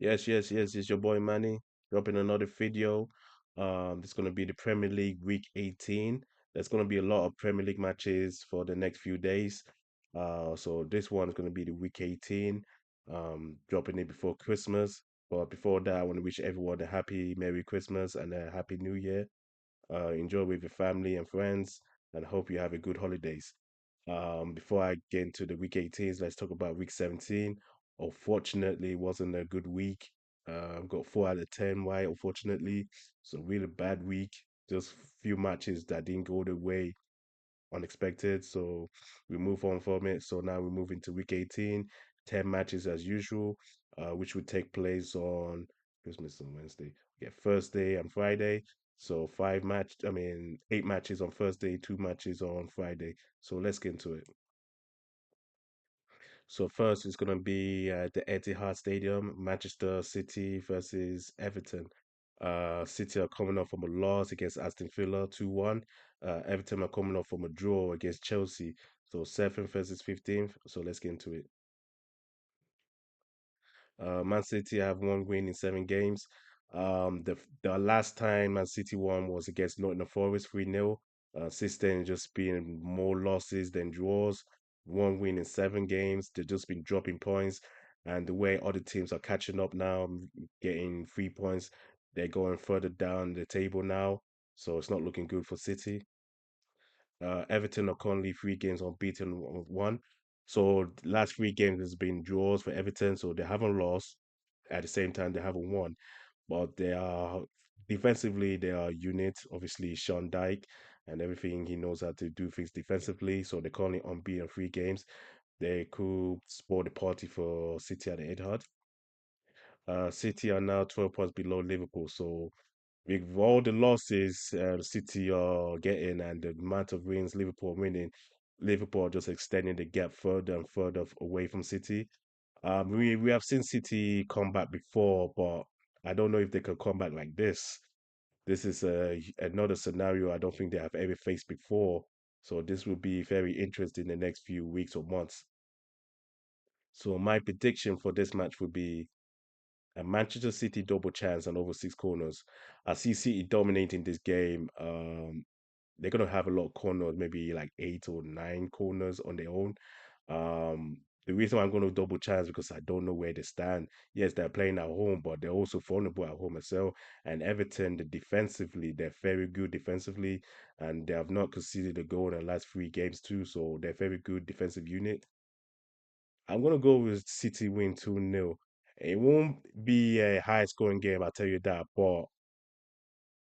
Yes. It's your boy Manny dropping another video. It's gonna be the Premier League Week 18. There's gonna be a lot of Premier League matches for the next few days. So this one is gonna be the Week 18. Dropping it before Christmas. But before that, I want to wish everyone a happy Merry Christmas and a Happy New Year. Enjoy with your family and friends, and hope you have a good holidays. Before I get into the week 18s, let's talk about week 17. Unfortunately, it wasn't a good week. Got 4 out of 10 right, unfortunately. So really bad week. Just few matches that didn't go the way unexpected. So we move on from it. So now we move into week 18, 10 matches as usual, which would take place on Christmas on Wednesday. Yeah, Thursday and Friday. So 8 matches on Thursday, 2 matches on Friday. So let's get into it. So first it's gonna be the Etihad Stadium, Manchester City versus Everton. City are coming off from a loss against Aston Villa 2-1. Everton are coming off from a draw against Chelsea. So 7th versus 15th. So let's get into it. Man City have one win in 7 games. The last time Man City won was against Nottingham Forest 3-0. Since then, just been more losses than draws. One win in 7 games. They've just been dropping points, and the way other teams are catching up now, getting 3 points, they're going further down the table now. So it's not looking good for City. Everton are currently 3 games unbeaten of one. So the last 3 games has been draws for Everton, so they haven't lost. At the same time, they haven't won. But they are defensively, they are unit. Obviously, Sean Dyke and everything he knows how to do things defensively. So they're currently unbeaten 3 games. They could spoil the party for City at the Etihad. City are now 12 points below Liverpool. So with all the losses City are getting and the amount of wins Liverpool are winning, Liverpool are just extending the gap further and further away from City. We have seen City come back before, but I don't know if they can come back like this. This is another scenario I don't think they have ever faced before. So this will be very interesting in the next few weeks or months. So my prediction for this match would be a Manchester City double chance and over 6 corners. I see City dominating this game. They're gonna have a lot of corners, maybe like 8 or 9 corners on their own. The reason why I'm going to double chance because I don't know where they stand. Yes, they're playing at home, but they're also vulnerable at home as well. And Everton, defensively, they're very good defensively, and they have not conceded a goal in the last 3 games too. So they're very good defensive unit. I'm gonna go with City win 2-0. It won't be a high scoring game, I'll tell you that, but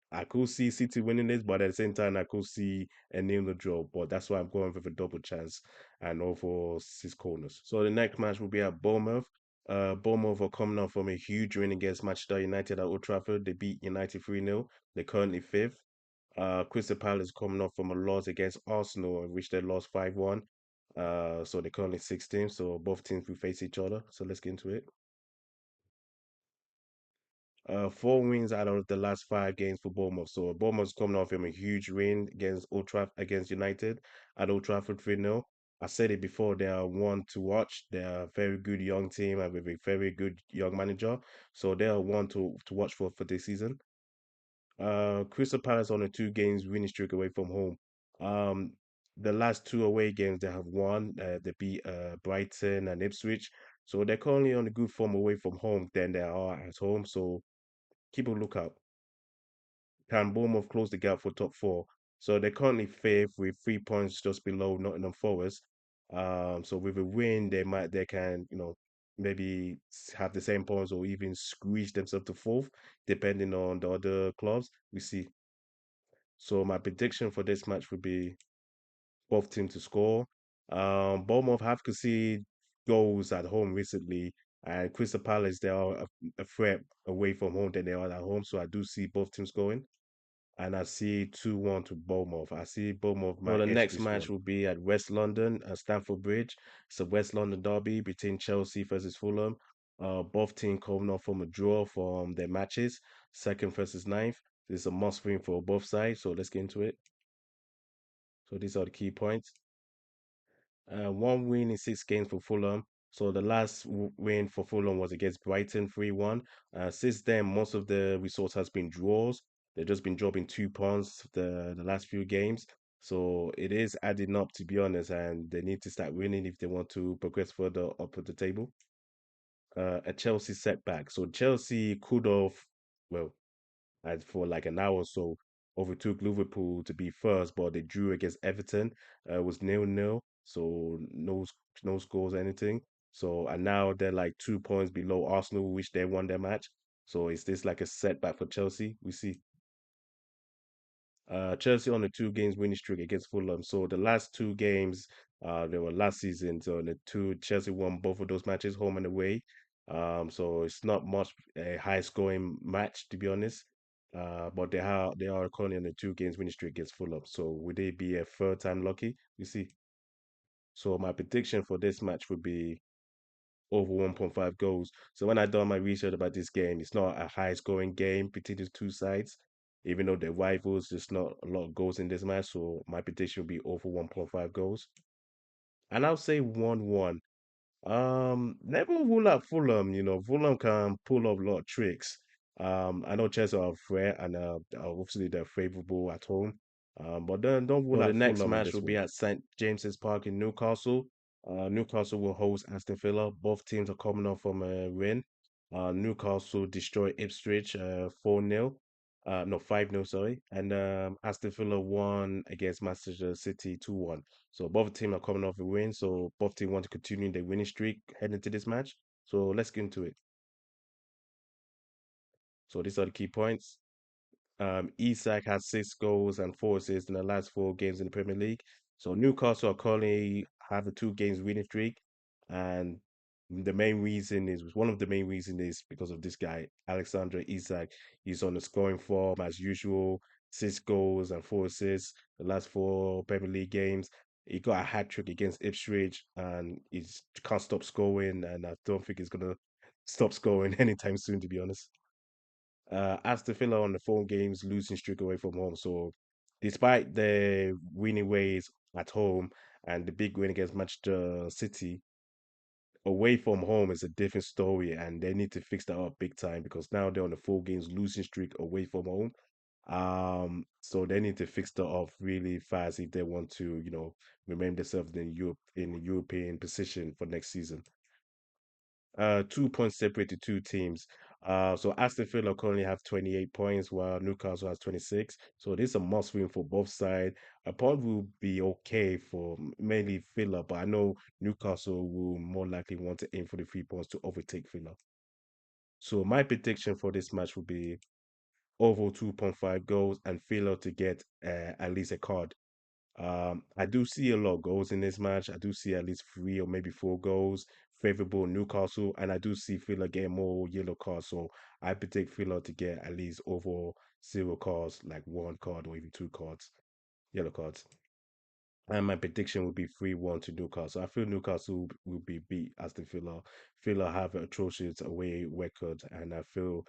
I could see City winning this, but at the same time, I could see a nil draw. But that's why I'm going with a double chance and over 6 corners. So the next match will be at Bournemouth. Bournemouth are coming off from a huge win against Manchester United at Old Trafford. They beat United 3-0. They're currently fifth. Crystal Palace coming off from a loss against Arsenal, in which they lost 5-1. So they're currently 16th. So both teams will face each other. So let's get into it. 4 wins out of the last 5 games for Bournemouth. So Bournemouth's coming off from a huge win against United at Old Trafford 3-0. I said it before, they are one to watch. They are a very good young team and with a very good young manager. So they are one to watch for this season. Crystal Palace on a 2 games winning streak away from home. Um, the last 2 away games they have won. They beat Brighton and Ipswich. So they're currently on a good form away from home than they are at home. So keep a lookout. Can Bournemouth close the gap for top four? So they're currently fifth with 3 points just below Nottingham Forest. So with a win, they can maybe have the same points or even squeeze themselves to fourth, depending on the other clubs we see. So my prediction for this match would be both teams to score. Bournemouth have conceded goals at home recently, and Crystal Palace they are a threat away from home than they are at home. So I do see both teams going. And I see 2-1 to Bournemouth. I see Bournemouth So might the edge next this match one. will be at West London at Stamford Bridge. It's a West London derby between Chelsea versus Fulham. Both teams coming off from a draw from their matches, second versus ninth. This is a must win for both sides. So let's get into it. So these are the key points. 1 win in 6 games for Fulham. So the last win for Fulham was against Brighton 3-1. Since then, most of the results has been draws. They've just been dropping 2 points the last few games. So it is adding up, to be honest, and they need to start winning if they want to progress further up at the table. A Chelsea setback. So Chelsea could have, well, and for like an hour or so, overtook Liverpool to be first, but they drew against Everton. It was 0-0, so no scores, anything. So and now they're like 2 points below Arsenal, which they won their match. So is this like a setback for Chelsea? We see. Chelsea on a 2 games winning streak against Fulham. So the last 2 games, they were last season. So the two Chelsea won both of those matches, home and away. So it's not much a high scoring match, to be honest. But they are currently on a 2 games winning streak against Fulham. So would they be a third time lucky? You see. So my prediction for this match would be over 1.5 goals. So when I done my research about this game, it's not a high scoring game between the two sides. Even though they're rivals, there's not a lot of goals in this match. So my prediction will be over 1.5 goals. And I'll say 1-1. Never rule out Fulham. Fulham can pull off a lot of tricks. I know Chelsea are fair and obviously they're favorable at home. But then don't So rule the out next Fulham in match this will be one. at St. James's Park in Newcastle. Newcastle will host Aston Villa. Both teams are coming off from a win. Newcastle destroyed Ipswich 4-0. No, 5-0, sorry. And Aston Villa won against Manchester City 2-1. So both teams are coming off a win. So both teams want to continue their winning streak heading into this match. So let's get into it. So these are the key points. Isak has 6 goals and 4 assists in the last 4 games in the Premier League. So Newcastle are currently have a 2 games winning streak, and the main reason is one of the main reason is because of this guy, Alexander Isak. He's on the scoring form as usual, 6 goals and 4 assists the last 4 Premier League games. He got a hat trick against Ipswich, and he can't stop scoring. And I don't think he's gonna stop scoring anytime soon, to be honest. Aston Villa on the 4 games losing streak away from home. So, despite their winning ways at home and the big win against Manchester City, away from home is a different story, and they need to fix that up big time because now they're on a 4 games losing streak away from home. So they need to fix that up really fast if they want to, remain themselves in the European position for next season. 2 points separate the two teams. So Aston Villa currently have 28 points, while Newcastle has 26. So this is a must win for both sides. A point will be okay for mainly Villa, but I know Newcastle will more likely want to aim for the 3 points to overtake Villa. So my prediction for this match will be over 2.5 goals and Villa to get at least a card. I do see a lot of goals in this match. I do see at least 3 or maybe 4 goals favorable Newcastle, and I do see Villa getting more yellow cards. So I predict Villa to get at least over 0 cards, like 1 card or even 2 cards, yellow cards. And my prediction would be 3-1 to Newcastle. I feel Newcastle will be beat as the Villa. Villa have an atrocious away record, and I feel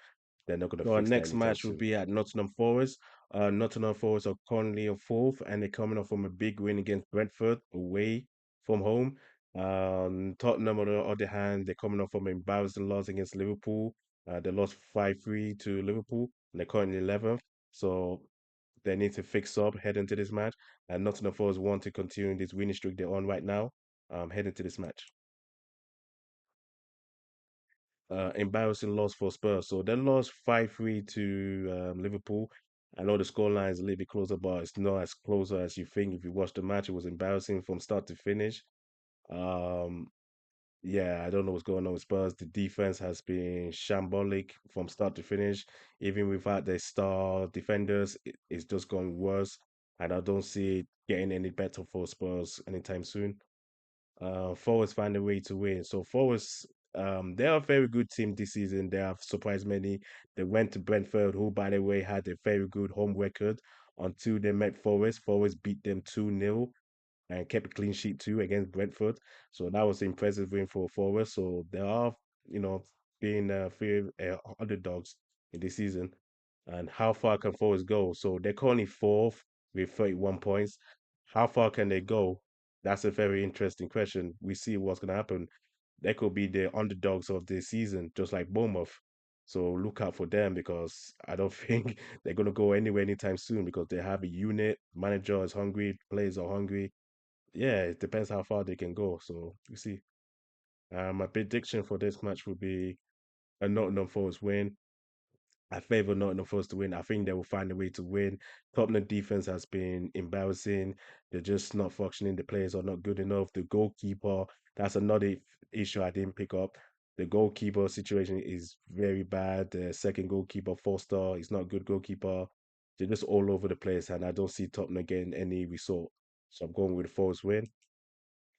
they're not going to So our fix that next anytime match will soon. be at Nottingham Forest. Nottingham Forest are currently in fourth, and they're coming off from a big win against Brentford away from home. Tottenham, on the other hand, they're coming off from an embarrassing loss against Liverpool. They lost 5-3 to Liverpool, and they're currently 11th. So they need to fix up heading to this match. And Nottingham Forest want to continue this winning streak they're on right now, heading to this match. Embarrassing loss for Spurs. So they lost 5-3 to Liverpool. I know the scoreline is a little bit closer, but it's not as closer as you think. If you watch the match, it was embarrassing from start to finish. Um, yeah, I don't know what's going on with Spurs. The defense has been shambolic from start to finish. Even without their star defenders, it's just gone worse. And I don't see it getting any better for Spurs anytime soon. Forest find a way to win. So Forest, they are a very good team this season. They have surprised many. They went to Brentford, who, by the way, had a very good home record until they met Forest. Forest beat them 2-0 and kept a clean sheet too against Brentford. So that was an impressive win for Forest. So they are, you know, being fear underdogs in this season. And how far can Forest go? So they're currently fourth with 31 points. How far can they go? That's a very interesting question. We see what's going to happen. they could be the underdogs of the season, just like Bournemouth. So look out for them because I don't think they're gonna go anywhere anytime soon because they have a unit. Manager is hungry, players are hungry. Yeah, it depends how far they can go. So we see. My prediction for this match would be a Nottingham Forest win. I favor Nottingham Forest to win. I think they will find a way to win. Tottenham defense has been embarrassing. They're just not functioning. The players are not good enough. The goalkeeper, that's another issue I didn't pick up. The goalkeeper situation is very bad. The second goalkeeper, Foster, is not a good goalkeeper. They're just all over the place, and I don't see Tottenham getting any result. So I'm going with the Forest win.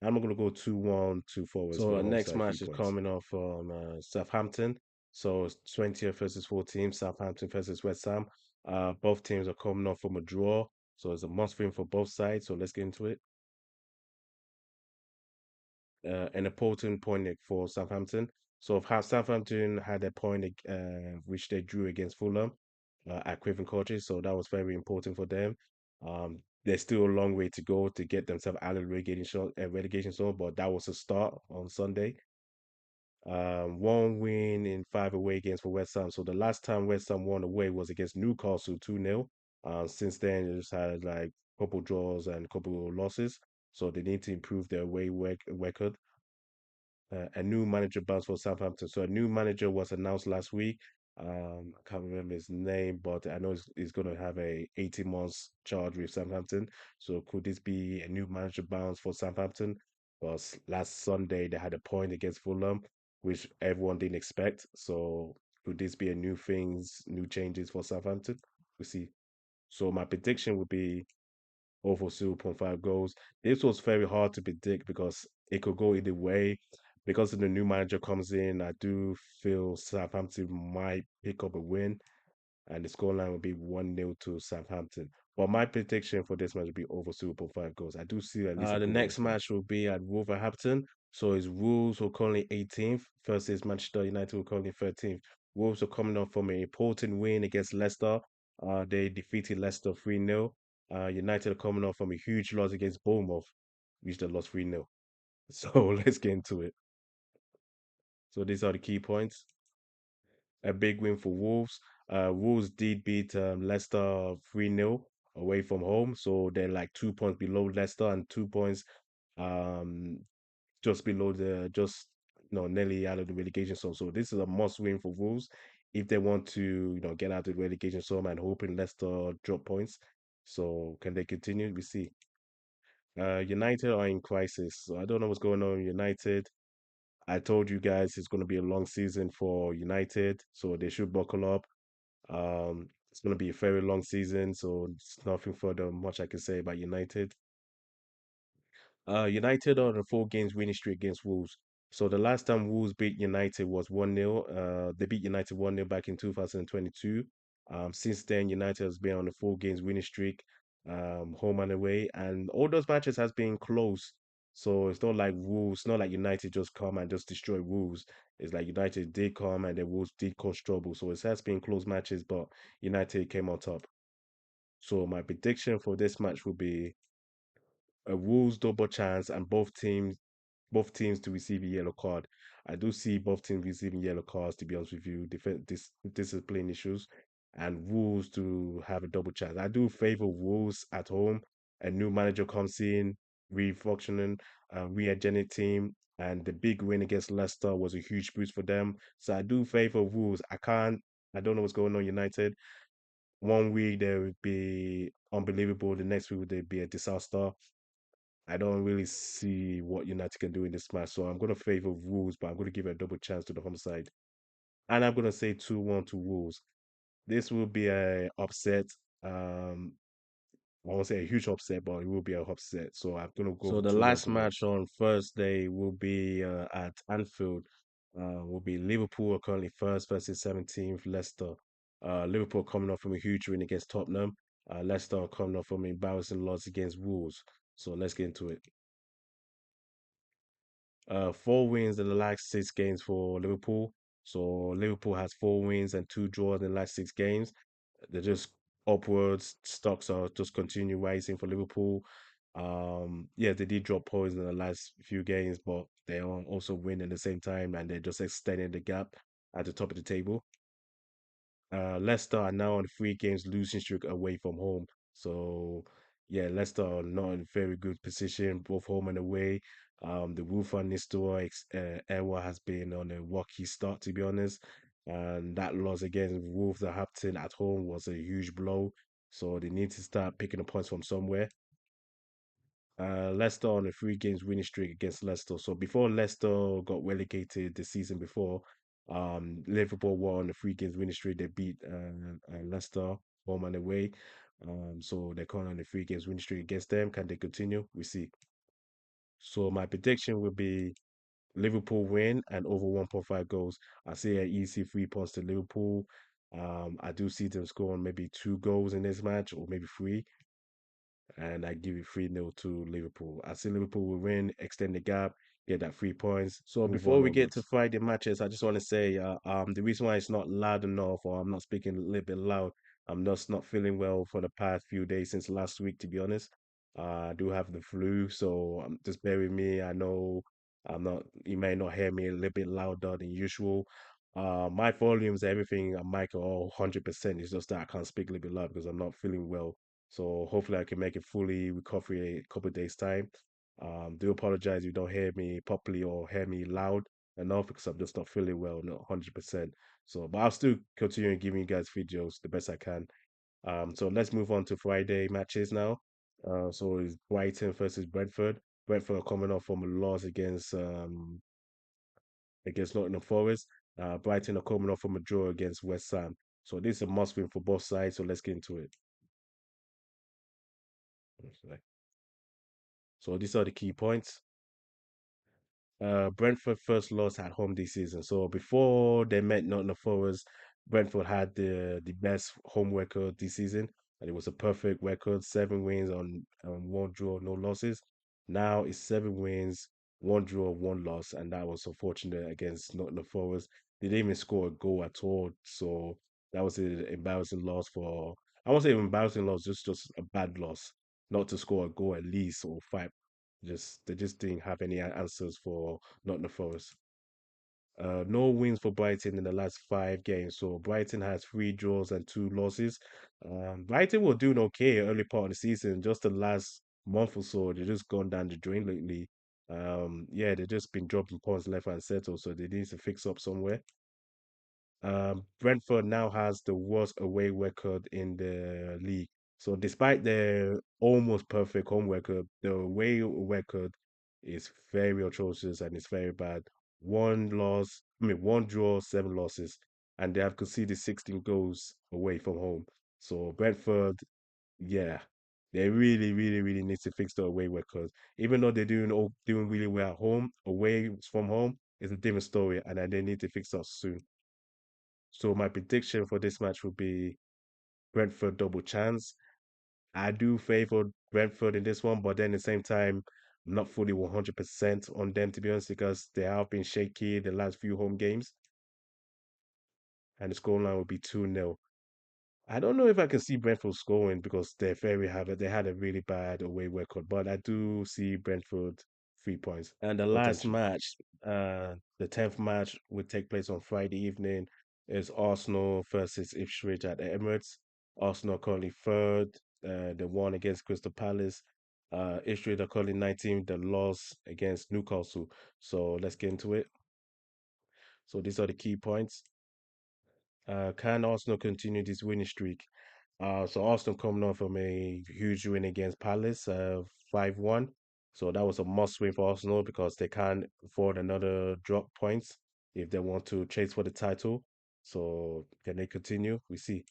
I'm going to go 2-1 to Forest So for our the home next side, three match is points. coming off from Southampton. So it's 20th versus 14th, Southampton versus West Ham. Both teams are coming off from a draw. So it's a must win for both sides. So let's get into it. An important point for Southampton. So Southampton had a point which they drew against Fulham at Craven Cottage. So that was very important for them. There's still a long way to go to get themselves out of the relegation zone, but that was a start on Sunday. One win in five away games for West Ham. So the last time West Ham won away was against Newcastle 2-0. Since then, they just had like a couple draws and a couple of losses. So they need to improve their away record. A new manager bounce for Southampton. So a new manager was announced last week. I can't remember his name, but I know he's going to have a 18 months charge with Southampton. So could this be a new manager bounce for Southampton? Because last Sunday they had a point against Fulham, which everyone didn't expect. So could this be a new things, new changes for Southampton? We see. So my prediction would be over 0.5 goals. This was very hard to predict because it could go either way. Because of the new manager comes in, I do feel Southampton might pick up a win, and the scoreline will be 1-0 to Southampton. But my prediction for this match will be over 0.5 goals. I do see at least a The goal in next this match. match will be at Wolverhampton. So his Wolves were currently 18th versus Manchester United were currently 13th. Wolves are coming off from an important win against Leicester. They defeated Leicester 3-0. United are coming off from a huge loss against Bournemouth, which they lost 3-0. So let's get into it. So these are the key points. A big win for Wolves. Wolves did beat Leicester 3-0 away from home. So they're like 2 points below Leicester and 2 points um just below just nearly out of the relegation zone. So this is a must win for Wolves if they want to, get out of the relegation zone and hoping Leicester drop points. So can they continue? We see. United are in crisis. So I don't know what's going on with United. I told you guys it's going to be a long season for United, so they should buckle up. It's going to be a very long season, so it's nothing further much I can say about United. United are on a 4 games winning streak against Wolves. So the last time Wolves beat United was 1-0. They beat United 1-0 back in 2022. Since then, United has been on a 4 games winning streak, home and away, and all those matches has been close. So it's not like Wolves, not like United just come and just destroy Wolves. It's like United did come and the Wolves did cause trouble. So it has been close matches, but United came on top. So my prediction for this match would be a Wolves double chance and both teams to receive a yellow card. I do see both teams receiving yellow cards, to be honest with you, discipline issues, and Wolves to have a double chance. I do favor Wolves at home. A new manager comes in, re-functioning, re-agenic team, and the big win against Leicester was a huge boost for them. So I do favor Wolves. I don't know what's going on United. One week they would be unbelievable, the next week they'd be a disaster. I don't really see what United can do in this match. So I'm going to favor Wolves, but I'm going to give it a double chance to the home side. And I'm going to say 2-1 to Wolves. This will be a upset. Um, I won't say a huge upset, but it will be a upset. So I'm going to go So for the 2-1 last to match Wolves. on Thursday will be at Anfield. Will be Liverpool are currently first versus 17th Leicester. Liverpool coming off from a huge win against Tottenham. Leicester are coming off from an embarrassing loss against Wolves. So let's get into it. 4 wins in the last 6 games for Liverpool. So Liverpool has 4 wins and 2 draws in the last 6 games. They're just upwards. Stocks are just continue rising for Liverpool. Yeah, they did drop points in the last few games, but they are also win at the same time, and they're just extending the gap at the top of the table. Leicester are now on 3 games losing streak away from home. So yeah, Leicester are not in very good position, both home and away. The Wolf and Nistelrooy era has been on a rocky start, to be honest. And that loss against Wolverhampton at home was a huge blow. So they need to start picking the points from somewhere. Leicester on a 3 games winning streak against Leicester. So before Leicester got relegated the season before, Liverpool were on a 3 games winning streak. They beat Leicester home and away. So they're currently on a 3 games winning streak against them. Can they continue? We see. So my prediction will be Liverpool win and over 1.5 goals. I see an easy 3 points to Liverpool. I do see them scoring maybe 2 goals in this match or maybe three, and I give it 3-0 to Liverpool. I see Liverpool will win, extend the gap, get that 3 points, so Move before on we get to onwards. Friday matches, I just want to say the reason why it's not loud enough or I'm not speaking a little bit loud, I'm just not feeling well for the past few days since last week, to be honest. I do have the flu, so just bear with me. I know I'm not, you may not hear me a little bit louder than usual. My volumes, everything, mic are all 100%. It's just that I can't speak a little bit loud because I'm not feeling well. So hopefully I can make it fully recovery a couple of days time. Do apologize if you don't hear me properly or hear me loud enough because I'm just not feeling well, not 100%. So, but I'll still continue giving you guys videos the best I can. So let's move on to Friday matches now. So it's Brighton versus Brentford. Brentford are coming off from a loss against Nottingham Forest. Brighton are coming off from a draw against West Ham. So this is a must win for both sides. So let's get into it. So these are the key points. Brentford first loss at home this season. So before they met Nottingham Forest, Brentford had the best home record this season, and it was a perfect record: 7 wins on 1 draw, no losses. Now it's 7 wins, 1 draw, 1 loss, and that was unfortunate against Nottingham Forest. They didn't even score a goal at all, so that was an embarrassing loss for. I won't say embarrassing loss, just a bad loss, not to score a goal at least or five. Just they just didn't have any answers for Nottingham Forest. No wins for Brighton in the last 5 games. So Brighton has 3 draws and 2 losses. Brighton were doing okay early part of the season. Just the last month or so, they've just gone down the drain lately. Yeah, they've just been dropping points left and center, so they need to fix up somewhere. Brentford now has the worst away record in the league. So despite their almost perfect home record, the away record is very atrocious and it's very bad. 1 loss, 1 draw, 7 losses, and they have conceded 16 goals away from home. So Brentford, yeah, they really, really, really need to fix the away record. Even though they're doing really well at home, away from home is a different story, and then they need to fix that soon. So my prediction for this match would be Brentford double chance. I do favor Brentford in this one, but then at the same time, I'm not fully 100% on them to be honest, because they have been shaky the last few home games, and the scoreline would be 2-0. I don't know if I can see Brentford scoring because they had a really bad away record, but I do see Brentford 3 points. And the last Potentially. match, the 10th match would take place on Friday evening is Arsenal versus Ipswich at the Emirates. Arsenal are currently third, they won against Crystal Palace. Ipswich are currently 19th, the loss against Newcastle. So let's get into it. So these are the key points. Can Arsenal continue this winning streak? So Arsenal coming off from a huge win against Palace, 5-1. So that was a must win for Arsenal because they can't afford another drop points if they want to chase for the title. So can they continue? We see.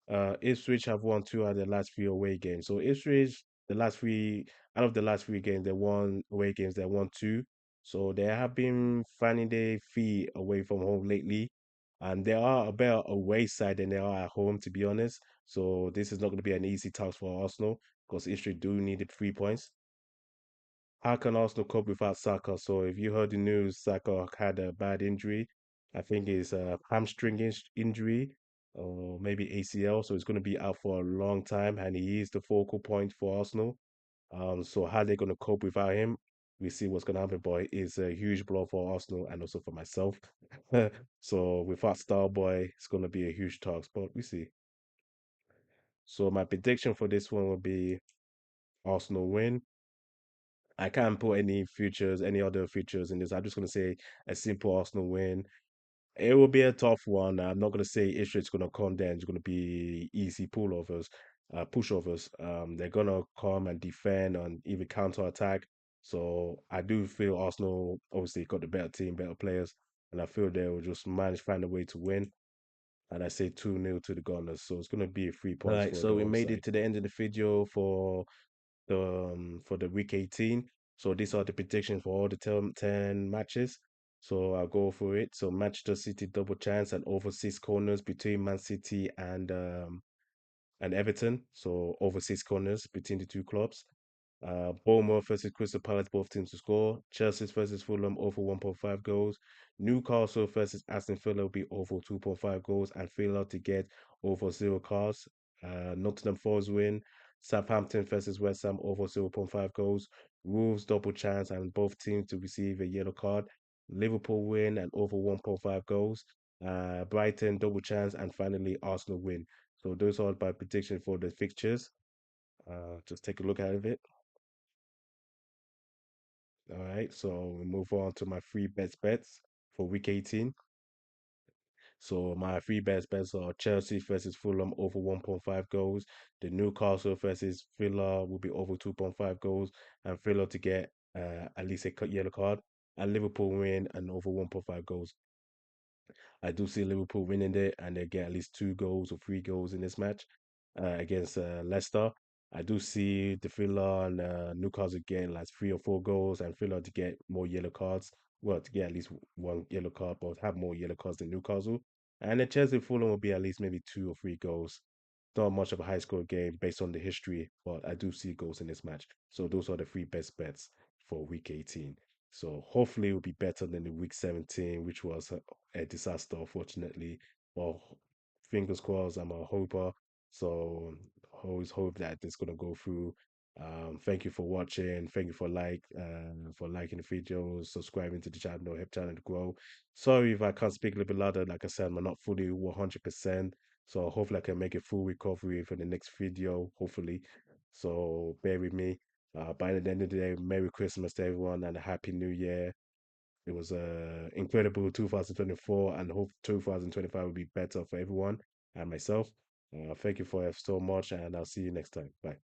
Ipswich have won 2 out of the last 3 away games. So Ipswich, the last three out of the last 3 games, they won away games. They won two. So they have been finding their feet away from home lately, and they are a better away side than they are at home, to be honest. So this is not going to be an easy task for Arsenal because Ipswich do need the 3 points. How can Arsenal cope without Saka? So if you heard the news, Saka had a bad injury. I think it's a hamstring injury or maybe ACL. So he's going to be out for a long time, and he is the focal point for Arsenal. So how are they going to cope without him? we see what's gonna happen. But it's a huge blow for Arsenal and also for myself. So without Starboy, it's gonna be a huge task. But we see. So my prediction for this one will be Arsenal win. I can't put any futures, any other futures in this. I'm just gonna say a simple Arsenal win. It will be a tough one. I'm not gonna say Ipswich gonna come there and it's gonna be easy pullovers, pushovers. They're gonna come and defend and even counter attack. So I do feel Arsenal obviously got the better team, better players, and I feel they will just manage find a way to win. And I say 2-0 to the Gunners. So it's gonna be 3 points Right, for the so we home made side. it to the end of the video For the week 18. So these are the predictions for all the 10 matches. So I'll go for it. So Manchester City double chance and over 6 corners between Man City and Everton. So over 6 corners between the two clubs. Bournemouth versus Crystal Palace, both teams to score. Chelsea versus Fulham over 1.5 goals. Newcastle versus Aston Villa will be over 2.5 goals and Villa to get over 0 cards. Nottingham Forest win. Southampton versus West Ham over 0.5 goals. Wolves double chance and both teams to receive a yellow card. Liverpool win and over 1.5 goals. Brighton double chance and finally Arsenal win. So those are my prediction for the fixtures. Just take a look at it. All right, so we move on to my free bets for week 18. So my free bets are Chelsea versus Fulham over 1.5 goals. The Newcastle versus Villa will be over 2.5 goals, and Villa to get at least a yellow card, and Liverpool win and over 1.5 goals. I do see Liverpool winning it, and they get at least 2 goals or 3 goals in this match against Leicester. I do see the Villa and Newcastle getting like 3 or 4 goals, and Villa to get more yellow cards. Well, to get at least one yellow card, but have more yellow cards than Newcastle. And then Chelsea Fulham will be at least maybe 2 or 3 goals. Not much of a high score game based on the history, but I do see goals in this match. So those are the three best bets for week 18. So hopefully it will be better than the week 17, which was a disaster, unfortunately. Well, fingers crossed, I'm a hoper. So always hope that it's gonna go through. Thank you for watching. Thank you for liking the videos, subscribing to the channel, help channel to grow. Sorry if I can't speak a little bit louder. Like I said, I'm not fully 100%. So hopefully I can make a full recovery for the next video, hopefully. So bear with me. By the end of the day, Merry Christmas to everyone and a Happy New Year. It was incredible 2024 and hope 2025 will be better for everyone and myself. Thank you for so much and I'll see you next time. Bye.